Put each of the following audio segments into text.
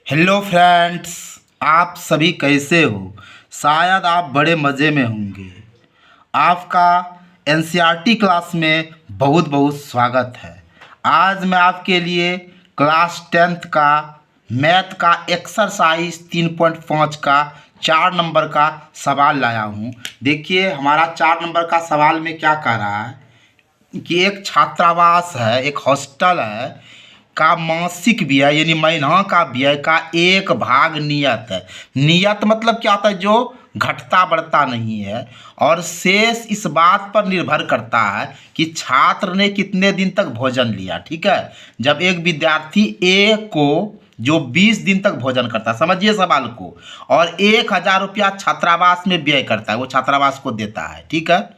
Hello friends, आप सभी कैसे हो। शायद आप बड़े मज़े में होंगे। आपका एनसीईआरटी क्लास में बहुत बहुत स्वागत है। आज मैं आपके लिए क्लास 10th का मैथ का एक्सरसाइज 3.5 का 4 नंबर का सवाल लाया हूँ। देखिए हमारा 4 नंबर का सवाल में क्या कह रहा है कि एक छात्रावास है, एक हॉस्टल है का मासिक व्यय यानी महीना का व्यय का एक भाग नियत है। नियत मतलब क्या होता है? जो घटता बढ़ता नहीं है। और शेष इस बात पर निर्भर करता है कि छात्र ने कितने दिन तक भोजन लिया। ठीक है, जब एक विद्यार्थी ए को जो 20 दिन तक भोजन करता है, समझिए सवाल को, और 1,000 रुपया छात्रावास में व्यय करता है, वो छात्रावास को देता है। ठीक है,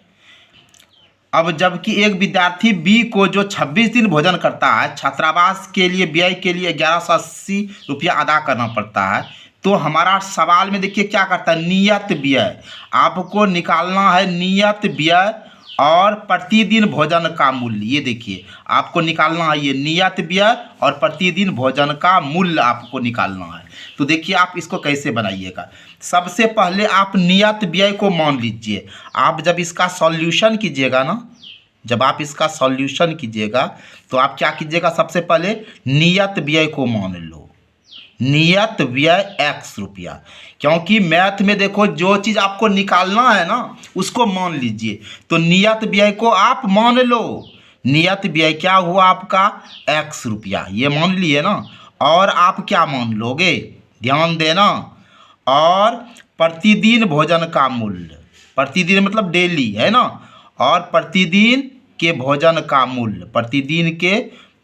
अब जबकि एक विद्यार्थी बी को जो 26 दिन भोजन करता है, छात्रावास के लिए व्यय के लिए 1180 रुपया अदा करना पड़ता है। तो हमारा सवाल में देखिए क्या करता है, नियत व्यय आपको निकालना है। नियत व्यय और प्रतिदिन भोजन का मूल्य, ये देखिए आपको निकालना है। ये नियत व्यय और प्रतिदिन भोजन का मूल्य आपको निकालना है। तो देखिए आप इसको कैसे बनाइएगा। सबसे पहले आप नियत व्यय को मान लीजिए। आप जब इसका सॉल्यूशन कीजिएगा ना, जब आप इसका सॉल्यूशन कीजिएगा तो आप क्या कीजिएगा, सबसे पहले नियत व्यय को मान लो। नियत व्यय x रुपया, क्योंकि मैथ में देखो जो चीज़ आपको निकालना है ना उसको मान लीजिए। तो नियत व्यय को आप मान लो। नियत व्यय क्या हुआ आपका, x रुपया, ये मान लिए ना। और आप क्या मान लोगे, ध्यान देना। और प्रतिदिन भोजन का मूल्य, प्रतिदिन मतलब डेली है ना, और प्रतिदिन के भोजन का मूल्य, प्रतिदिन के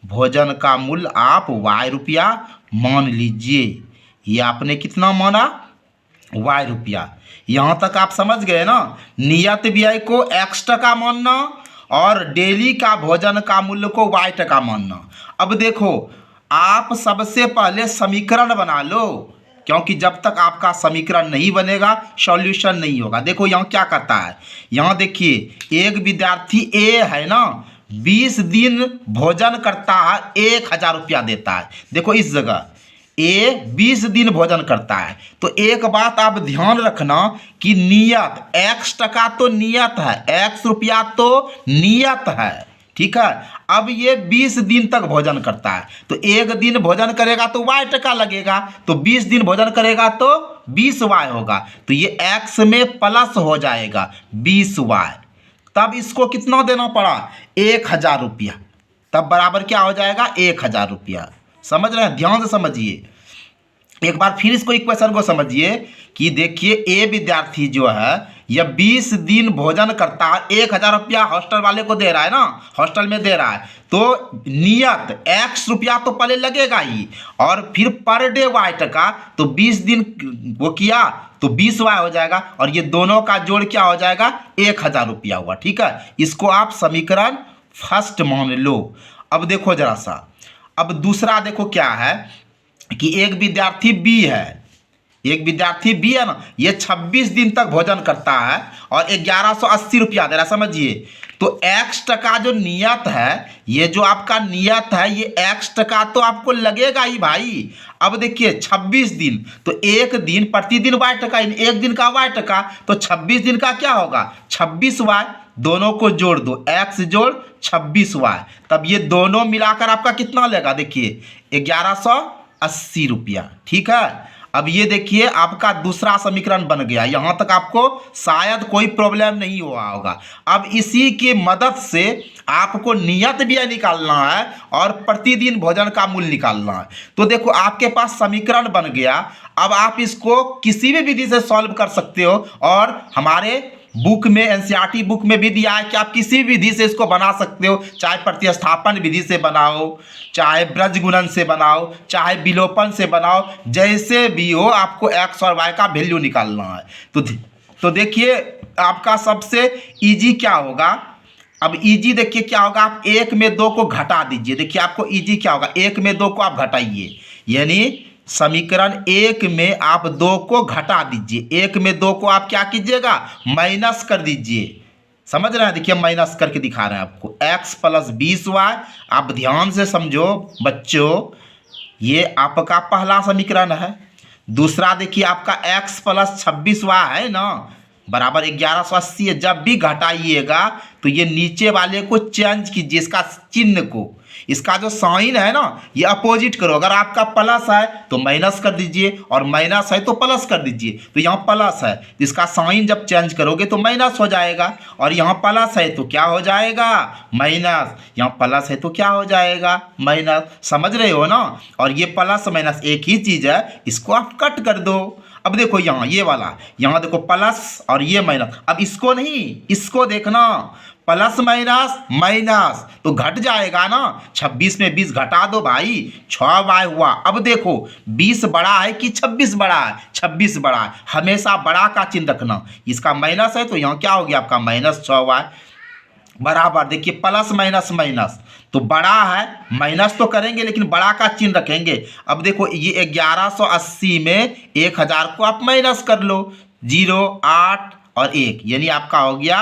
भोजन का मूल्य आप y रुपया मान लीजिए। ये आपने कितना माना, y रुपया। यहाँ तक आप समझ गए ना। नियत व्यय को x टका मानना और डेली का भोजन का मूल्य को y टका मानना। अब देखो आप सबसे पहले समीकरण बना लो, क्योंकि जब तक आपका समीकरण नहीं बनेगा सॉल्यूशन नहीं होगा। देखो यहाँ क्या करता है, यहाँ देखिए एक विद्यार्थी ए है ना, 20 दिन भोजन करता है, 1,000 रुपया देता है। देखो इस जगह ए 20 दिन भोजन करता है। तो एक बात आप ध्यान रखना कि नियत x टका तो नियत है, x रुपया तो नियत है। ठीक है, अब ये 20 दिन तक भोजन करता है, तो एक दिन भोजन करेगा तो y टका लगेगा, तो 20 दिन भोजन करेगा तो 20y होगा। तो ये x में प्लस हो जाएगा 20y। तब इसको कितना देना पड़ा, 1,000 रुपया। तब बराबर क्या हो जाएगा, 1,000 रुपया। समझ रहे हैं, ध्यान से समझिए। एक बार फिर इसको इक्वेशन को समझिए कि देखिए ए विद्यार्थी जो है यह 20 दिन भोजन करता है, 1,000 रुपया हॉस्टल वाले को दे रहा है ना, हॉस्टल में दे रहा है। तो नियत x रुपया तो पहले लगेगा ही, और फिर पर डे y टका। तो 20 दिन वो किया तो 20y हो जाएगा, और ये दोनों का जोड़ क्या हो जाएगा, 1,000 रुपया हुआ। ठीक है, इसको आप समीकरण फर्स्ट मान लो। अब देखो जरा सा, अब दूसरा देखो क्या है कि एक विद्यार्थी बी है, एक विद्यार्थी बी है ना, ये 26 दिन तक भोजन करता है और 1,180 रुपया दे रहा है। समझिए, तो x टका जो नियत है, ये जो आपका नियत है, ये x टका तो आपको लगेगा ही भाई। अब देखिए 26 दिन, तो एक दिन प्रतिदिन y टका, एक दिन का y टका, तो 26 दिन का क्या होगा, 26y। दोनों को जोड़ दो, x जोड़ 26y, तब ये दोनों मिलाकर आपका कितना लेगा, देखिए 1,180 रुपया। ठीक है, अब ये देखिए आपका दूसरा समीकरण बन गया। यहाँ तक आपको शायद कोई प्रॉब्लम नहीं हुआ होगा। अब इसी की मदद से आपको नियत व्यय निकालना है और प्रतिदिन भोजन का मूल्य निकालना है। तो देखो आपके पास समीकरण बन गया। अब आप इसको किसी भी विधि से सॉल्व कर सकते हो, और हमारे बुक में, एनसीईआरटी बुक में भी दिया है कि आप किसी विधि से इसको बना सकते हो। चाहे प्रतिस्थापन विधि से बनाओ, चाहे ब्रज गुणन से बनाओ, चाहे विलोपन से बनाओ, जैसे भी हो आपको x और y का वैल्यू निकालना है। तो देखिए आपका सबसे इजी क्या होगा। अब इजी देखिए क्या होगा, आप 1 में 2 को घटा दीजिए। देखिए आपको इजी क्या होगा, 1 में 2 को आप घटाइए, यानी समीकरण 1 में आप 2 को घटा दीजिए। 1 में 2 को आप क्या कीजिएगा, माइनस कर दीजिए। समझ रहे हैं, देखिए माइनस करके दिखा रहे हैं आपको, x प्लस 20y। आप ध्यान से समझो बच्चों, ये आपका पहला समीकरण है। दूसरा देखिए आपका x प्लस 26y है ना, बराबर 1180 है। जब भी घटाइएगा तो ये नीचे वाले को चेंज कीजिए, इसका चिन्ह को, इसका जो साइन है ना ये अपोजिट करो। अगर आपका प्लस है तो माइनस कर दीजिए और माइनस है तो प्लस कर दीजिए। तो यहाँ प्लस है तो इसका साइन जब चेंज करोगे तो माइनस हो जाएगा, और यहाँ प्लस है तो क्या हो जाएगा, माइनस। यहाँ प्लस है तो क्या हो जाएगा, माइनस। समझ रहे हो ना। और ये प्लस माइनस एक ही चीज़ है, इसको आप कट कर दो। अब देखो यहाँ ये वाला, यहाँ देखो प्लस और ये माइनस। अब इसको नहीं, इसको देखना, प्लस माइनस माइनस तो घट जाएगा ना। 26 में 20 घटा दो भाई, 6y हुआ। अब देखो 20 बड़ा है कि 26 बड़ा है, 26 बड़ा है। हमेशा बड़ा का चिन्ह रखना। इसका माइनस है तो यहाँ क्या हो गया आपका माइनस 6y, बराबर। देखिए प्लस माइनस माइनस तो बड़ा है, माइनस तो करेंगे लेकिन बड़ा का चिन्ह रखेंगे। अब देखो ये 1180 में 1000 को आप माइनस कर लो, 0 8 और 1 यानी आपका हो गया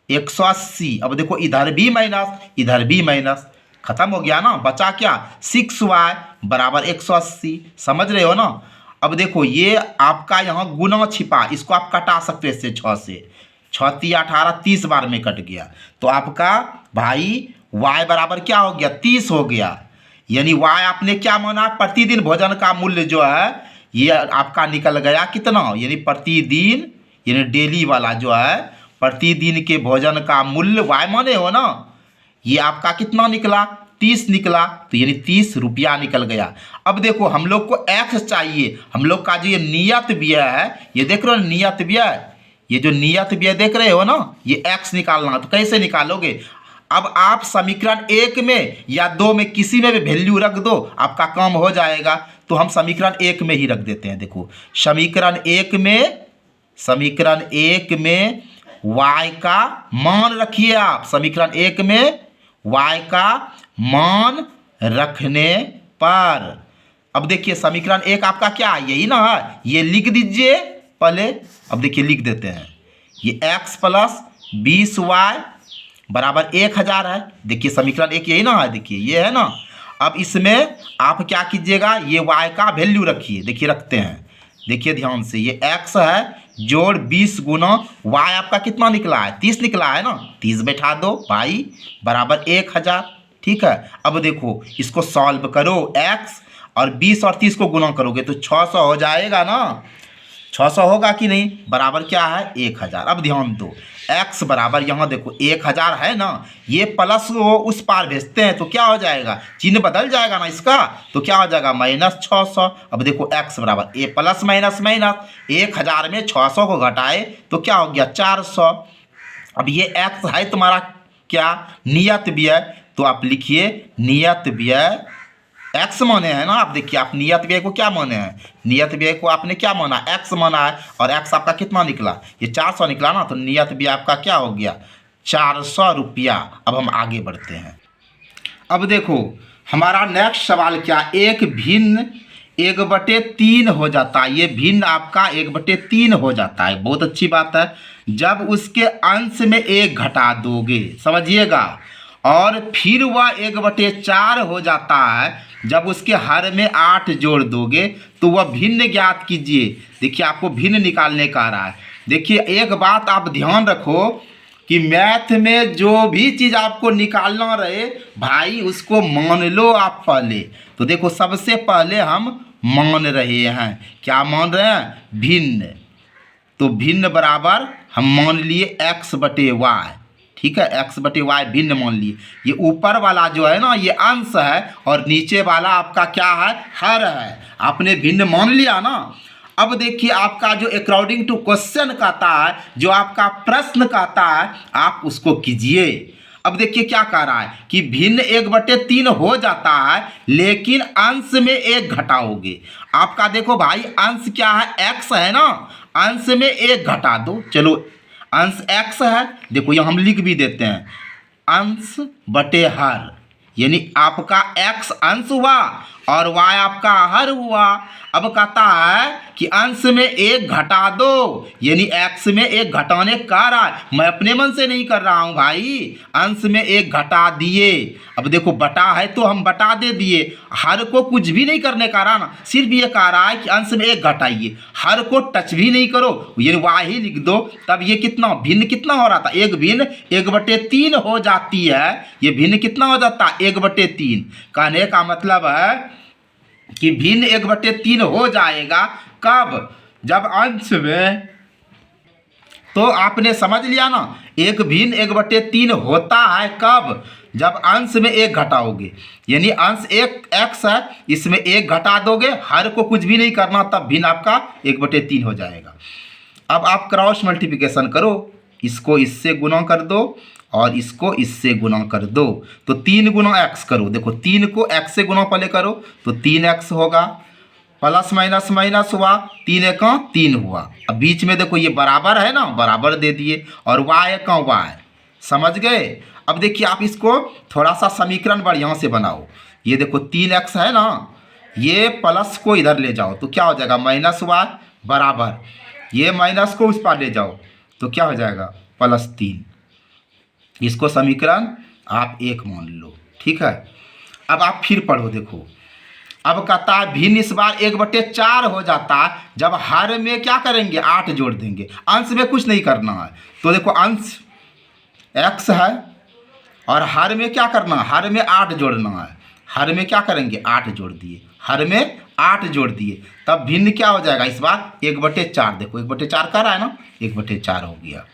180। अब देखो इधर भी माइनस इधर भी माइनस, खत्म हो गया ना। बचा क्या, 6y बराबर 180। समझ रहे हो ना। अब देखो ये आपका यहाँ गुना छिपा, इसको आप कटा सकते हो इससे 6 से, 6 3 18 30 बार में कट गया। तो आपका भाई y बराबर क्या हो गया, 30 हो गया। यानी y आपने क्या माना, प्रतिदिन भोजन का मूल्य जो है ये आपका निकल गया कितना, यानी प्रतिदिन, यानी डेली वाला जो है प्रतिदिन के भोजन का मूल्य y माने हो ना, ये आपका कितना निकला, 30 निकला। तो यानी 30 रुपया निकल गया। अब देखो हम लोग को x चाहिए, हम लोग का जो ये नियत व्यय है, ये देख रहे हो नियत व्यय, ये जो नियत व्यय देख रहे हो ना, ये x निकालना। तो कैसे निकालोगे, अब आप समीकरण 1 में या 2 में किसी में भी वैल्यू रख दो, आपका काम हो जाएगा। तो हम समीकरण 1 में ही रख देते हैं। देखो समीकरण 1 में y का मान रखिए आप। समीकरण 1 में y का मान रखने पर, अब देखिए समीकरण 1 आपका क्या है, यही ना है, ये लिख दीजिए पहले। अब देखिए लिख देते हैं, ये x प्लस 20y बराबर 1000 है। देखिए समीकरण 1 यही ना है, देखिए ये है ना। अब इसमें आप क्या कीजिएगा, ये y का वैल्यू रखिए। देखिए रखते हैं, देखिए ध्यान से, ये x है जोड़ 20 गुना y आपका कितना निकला है, 30 निकला है ना। 30 बैठा दो भाई बराबर 1000। ठीक है। अब देखो इसको सॉल्व करो, x और 20 और 30 को गुना करोगे तो 600 हो जाएगा ना। 600 होगा कि नहीं, बराबर क्या है 1000। अब ध्यान दो, x बराबर यहाँ देखो 1000 है ना, ये प्लस को उस पार भेजते हैं तो क्या हो जाएगा, चिन्ह बदल जाएगा ना इसका, तो क्या हो जाएगा माइनस 600। अब देखो x बराबर ए प्लस माइनस माइनस, 1000 में 600 को घटाए तो क्या हो गया 400। अब ये x है तुम्हारा क्या, नियत व्यय। तो आप लिखिए नियत व्यय, x माने है ना। आप देखिए आप नियत व्यय को क्या माने हैं, नियत व्यय को आपने क्या माना, x माना है, और x आपका कितना निकला, ये 400 निकला ना। तो नियत व्यय आपका क्या हो गया, 400 रुपया। अब हम आगे बढ़ते हैं। अब देखो हमारा नेक्स्ट सवाल क्या, एक भिन्न 1/3 हो जाता है। ये भिन्न आपका 1/3 हो जाता है, बहुत अच्छी बात है। जब उसके अंश में 1 घटा दोगे, समझिएगा, और फिर वह 1/4 हो जाता है जब उसके हर में 8 जोड़ दोगे तो वह भिन्न ज्ञात कीजिए। देखिए आपको भिन्न निकालने का आ रहा है। देखिए एक बात आप ध्यान रखो कि मैथ में जो भी चीज़ आपको निकालना रहे भाई उसको मान लो आप पहले। तो देखो सबसे पहले हम मान रहे हैं, क्या मान रहे हैं, भिन्न। तो भिन्न बराबर हम मान लिए x/y, ठीक है, x/y भिन्न मान लिए। ये ऊपर वाला जो है ना ये अंश है और नीचे वाला आपका क्या है, हर है। आपने भिन्न मान लिया ना। अब देखिए आपका जो अकॉर्डिंग टू क्वेश्चन कहता है, जो आपका प्रश्न कहता है, आप उसको कीजिए। अब देखिए क्या कह रहा है कि भिन्न 1/3 हो जाता है लेकिन अंश में 1 घटाओगे। आपका देखो भाई अंश क्या है, x है ना, अंश में 1 घटा दो। चलो अंश x है, देखो यहाँ हम लिख भी देते हैं, अंश बटे हर, यानी आपका x अंश हुआ और y आपका हर हुआ। अब कहता है कि अंश में एक घटा दो, यानी x में एक घटाने का रहा है, मैं अपने मन से नहीं कर रहा हूं भाई, अंश में एक घटा दिए। अब देखो बटा है तो हम बटा दे दिए, हर को कुछ भी नहीं करने का रहा ना, सिर्फ ये कह रहा है कि अंश में एक घटाइए, हर को टच भी नहीं करो, ये y ही लिख दो। तब ये कितना भिन्न कितना हो रहा था, एक भिन्न 1/3 हो जाती है, ये भिन्न कितना हो जाता है 1/3। कहने का मतलब है कि भिन्न 1/3 हो जाएगा कब, जब अंश में, तो आपने समझ लिया ना, एक भिन्न 1/3 होता है कब, जब अंश में एक घटाओगे, यानी अंश एक x है, इसमें एक घटा दोगे, हर को कुछ भी नहीं करना, तब भिन्न आपका 1/3 हो जाएगा। अब आप क्रॉस मल्टीप्लिकेशन करो, इसको इससे गुना कर दो और इसको इससे गुना कर दो, तो 3 गुना x करो, देखो 3 को x से गुना पहले करो तो 3x होगा, प्लस माइनस माइनस हुआ, 3 का 3 हुआ। अब बीच में देखो ये बराबर है ना, बराबर दे दिए, और y का y, समझ गए। अब देखिए आप इसको थोड़ा सा समीकरण बढ़िया से बनाओ, ये देखो 3x है ना, ये प्लस को इधर ले जाओ तो क्या हो जाएगा -y बराबर, ये माइनस को उस पार ले जाओ तो क्या हो जाएगा +3। इसको समीकरण आप 1 मान लो, ठीक है। अब आप फिर पढ़ो, देखो अब कहता है भिन्न इस बार 1/4 हो जाता है जब हर में क्या करेंगे 8 जोड़ देंगे, अंश में कुछ नहीं करना है। तो देखो अंश x है और हर में क्या करना है, हर में 8 जोड़ना है, हर में क्या करेंगे 8 जोड़ दिए, हर में 8 जोड़ दिए, तब भिन्न क्या हो जाएगा इस बार 1/4, देखो 1/4 कर रहा है ना, 1/4 हो गया।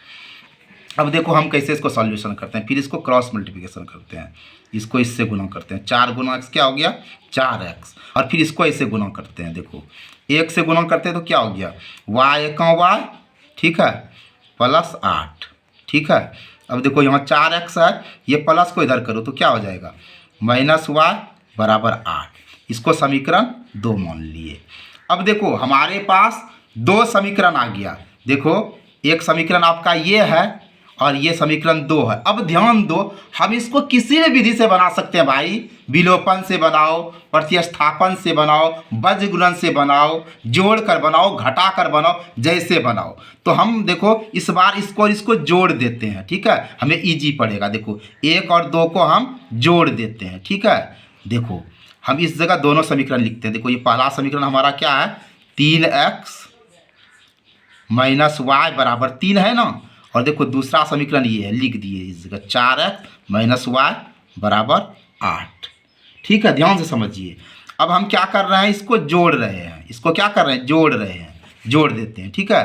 अब देखो हम कैसे इसको सॉल्यूशन करते हैं, फिर इसको क्रॉस मल्टीप्लिकेशन करते हैं, इसको इससे गुना करते हैं, 4 गुना x क्या हो गया 4x, और फिर इसको ऐसे गुना करते हैं, देखो 1 से गुना करते हैं तो क्या हो गया y का y, ठीक है, +8, ठीक है। अब देखो यहाँ 4x है, ये प्लस को इधर करो तो क्या हो जाएगा -y बराबर 8, इसको समीकरण 2 मान लिए। अब देखो हमारे पास 2 समीकरण आ गया, देखो एक समीकरण आपका ये है और ये समीकरण 2 है। अब ध्यान दो, हम इसको किसी भी विधि से बना सकते हैं भाई, विलोपन से बनाओ, प्रतिस्थापन से बनाओ, वज्र गुणन से बनाओ, जोड़ कर बनाओ, घटा कर बनाओ, जैसे बनाओ। तो हम देखो इस बार इसको और इसको जोड़ देते हैं, ठीक है, हमें इजी पड़ेगा। देखो 1 और 2 को हम जोड़ देते हैं, ठीक है। देखो हम इस जगह दोनों समीकरण लिखते हैं, देखो ये पहला समीकरण हमारा क्या है 3x -y बराबर 3 है ना, और देखो दूसरा समीकरण ये है, लिख दिए इस जगह 4x -y बराबर 8, ठीक है, ध्यान से समझिए। अब हम क्या कर रहे हैं, इसको जोड़ रहे हैं, इसको क्या कर रहे हैं जोड़ रहे हैं, जोड़ देते हैं, ठीक है।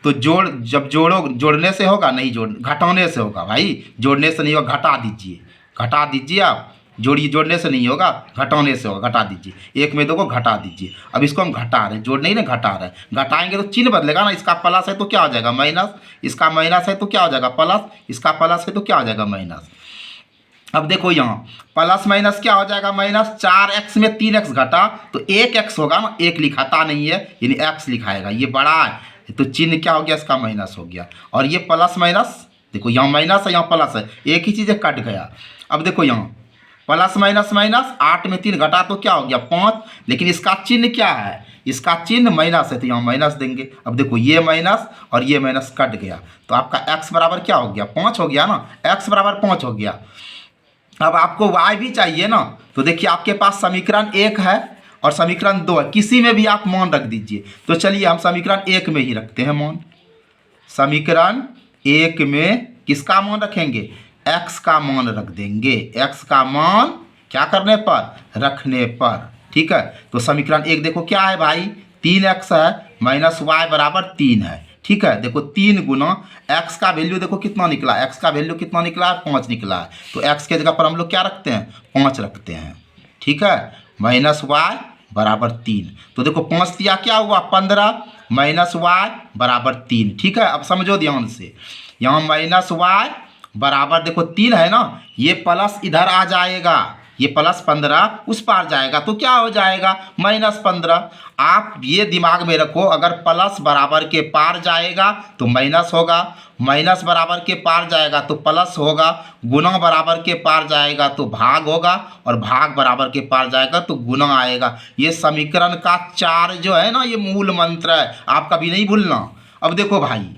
तो जोड़ जब जोड़ने से होगा, नहीं घटाने से होगा भाई, जोड़ने से नहीं होगा, घटा दीजिए, घटा दीजिए आप, जोड़ने से नहीं होगा, घटाने से होगा, घटा दीजिए, 1 में 2 को घटा दीजिए। अब इसको हम घटा रहे हैं, जोड़ नहीं ना घटा रहे हैं, घटाएंगे तो चिन्ह बदलेगा ना, इसका प्लस है तो क्या हो जाएगा माइनस, इसका माइनस है तो क्या हो जाएगा प्लस, इसका प्लस है तो क्या हो जाएगा माइनस। अब देखो यहाँ प्लस माइनस क्या हो जाएगा माइनस, 4x में 3x घटा तो 1x होगा ना, 1 लिखाता नहीं है यानी x लिखाएगा, ये बड़ा है तो चिन्ह क्या हो गया इसका माइनस हो गया, और ये प्लस माइनस, देखो यहाँ माइनस है यहाँ प्लस है, एक ही चीज़ कट गया। अब देखो यहाँ प्लस माइनस माइनस, 8 में 3 घटा तो क्या हो गया 5, लेकिन इसका चिन्ह क्या है, इसका चिन्ह माइनस है तो यहाँ माइनस देंगे। अब देखो ये माइनस और ये माइनस कट गया तो आपका x बराबर क्या हो गया 5 हो गया ना, x बराबर 5 हो गया। अब आपको y भी चाहिए ना, तो देखिए आपके पास समीकरण 1 है और समीकरण 2 है, किसी में भी आप मान रख दीजिए। तो चलिए हम समीकरण 1 में ही रखते हैं मान, समीकरण 1 में किसका मान रखेंगे x का मान रख देंगे, x का मान क्या करने पर रखने पर, ठीक है। तो समीकरण 1 देखो क्या है भाई 3x है -y बराबर 3 है, ठीक है। देखो 3 गुना x का वैल्यू देखो कितना निकला, x का वैल्यू कितना निकला है 5 निकला है, तो x के जगह पर हम लोग क्या रखते हैं 5 रखते हैं, ठीक है, -y बराबर 3। तो देखो 5 दिया क्या हुआ 15 -y बराबर 3, ठीक है। अब समझो ध्यान से, यहाँ -y बराबर देखो 3 है ना, ये प्लस इधर आ जाएगा, ये +15 उस पार जाएगा तो क्या हो जाएगा, -15। आप ये दिमाग में रखो, अगर प्लस बराबर के पार जाएगा तो माइनस होगा, माइनस बराबर के पार जाएगा तो प्लस होगा, गुना बराबर के पार जाएगा तो भाग होगा, और भाग बराबर के पार जाएगा तो गुना आएगा। ये समीकरण का 4 जो है ना, ये मूल मंत्र है, आप कभी नहीं भूलना। अब देखो भाई,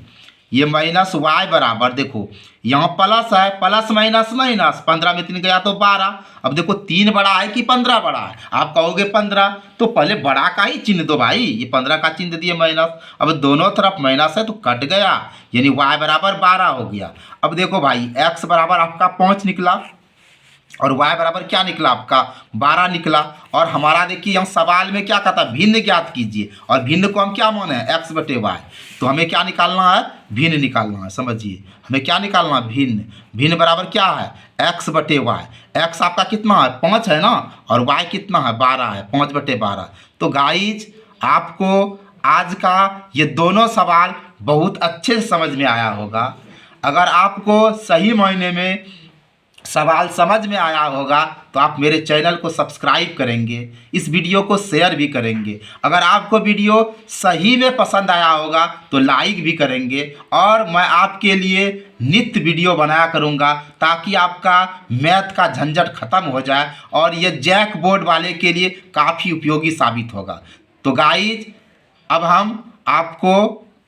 ये -y बराबर, देखो यहाँ प्लस है, प्लस माइनस माइनस, 15 में 3 गया तो 12। अब देखो 3 बड़ा है कि 15 बड़ा है, आप कहोगे 15, तो पहले बड़ा का ही चिन्ह दो भाई, ये 15 का चिन्ह दिए माइनस। अब दोनों तरफ माइनस है तो कट गया, यानी y बराबर 12 हो गया। अब देखो भाई, x बराबर आपका 5 निकला, और y बराबर क्या निकला आपका, 12 निकला। और हमारा देखिए यहाँ सवाल में क्या कहता है, भिन्न ज्ञात कीजिए, और भिन्न को हम क्या माने, x/y। तो हमें क्या निकालना है, भिन्न निकालना है। समझिए, हमें क्या निकालना है, भिन्न। भिन्न बराबर क्या है, x/y। x आपका कितना है, 5 है ना, और y कितना है, 12 है, 5/12। तो गाइज, आपको आज का ये दोनों सवाल बहुत अच्छे से समझ में आया होगा। अगर आपको सही मायने में सवाल समझ में आया होगा तो आप मेरे चैनल को सब्सक्राइब करेंगे, इस वीडियो को शेयर भी करेंगे। अगर आपको वीडियो सही में पसंद आया होगा तो लाइक भी करेंगे, और मैं आपके लिए नित्य वीडियो बनाया करूंगा ताकि आपका मैथ का झंझट खत्म हो जाए, और ये जैक बोर्ड वाले के लिए काफ़ी उपयोगी साबित होगा। तो गाइज, अब हम आपको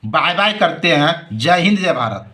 बाय बाय करते हैं। जय हिंद, जय भारत।